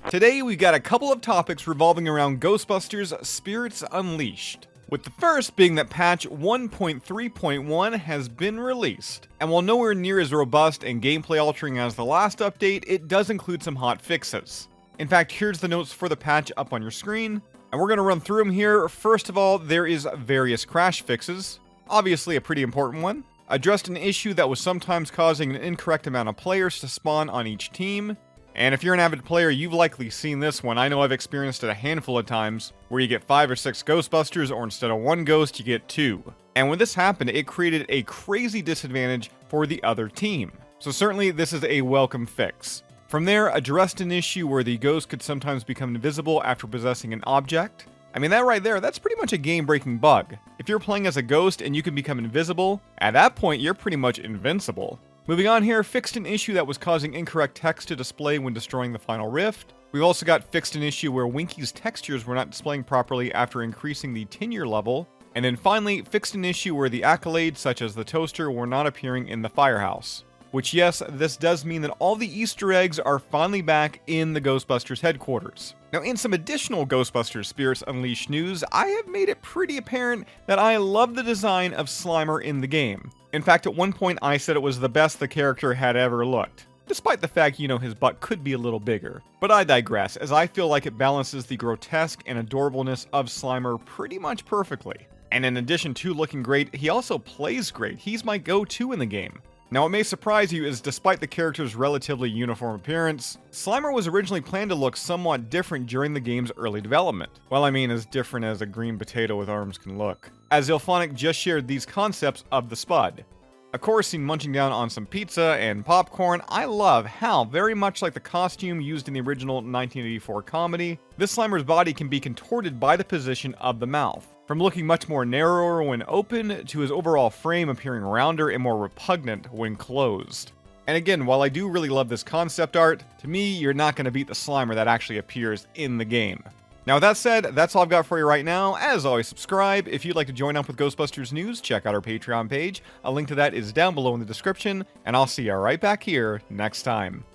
Today we've got a couple of topics revolving around Ghostbusters Spirits Unleashed, with the first being that patch 1.3.1 has been released, and while nowhere near as robust and gameplay altering as the last update, it does include some hot fixes. In fact, here's the notes for the patch up on your screen, and we're going to run through them here. First of all, there is various crash fixes, obviously a pretty important one. Addressed an issue that was sometimes causing an incorrect amount of players to spawn on each team. And if you're an avid player, you've likely seen this one. I know I've experienced it a handful of times, where you get 5 or 6 Ghostbusters, or instead of 1 ghost, you get 2. And when this happened, it created a crazy disadvantage for the other team. So certainly this is a welcome fix. From there, addressed an issue where the ghost could sometimes become invisible after possessing an object. I mean, that right there, that's pretty much a game-breaking bug. If you're playing as a ghost and you can become invisible, at that point you're pretty much invincible. Moving on here, fixed an issue that was causing incorrect text to display when destroying the final rift. We've also got fixed an issue where Winky's textures were not displaying properly after increasing the tenure level. And then finally, fixed an issue where the accolades such as the toaster were not appearing in the firehouse. Which, yes, this does mean that all the Easter eggs are finally back in the Ghostbusters headquarters. Now, in some additional Ghostbusters Spirits Unleashed news, I have made it pretty apparent that I love the design of Slimer in the game. In fact, at one point I said it was the best the character had ever looked, despite the fact, his butt could be a little bigger. But I digress, as I feel like it balances the grotesque and adorableness of Slimer pretty much perfectly. And in addition to looking great, he also plays great. He's my go-to in the game. Now, what may surprise you is despite the character's relatively uniform appearance, Slimer was originally planned to look somewhat different during the game's early development. Well, I mean, as different as a green potato with arms can look. As Ilphonic just shared these concepts of the Spud. Of course, seen munching down on some pizza and popcorn, I love how, very much like the costume used in the original 1984 comedy, this Slimer's body can be contorted by the position of the mouth. From looking much more narrower when open, to his overall frame appearing rounder and more repugnant when closed. And again, while I do really love this concept art, to me, you're not going to beat the Slimer that actually appears in the game. Now with that said, that's all I've got for you right now. As always, subscribe. If you'd like to join up with Ghostbusters news, check out our Patreon page. A link to that is down below in the description, and I'll see you right back here next time.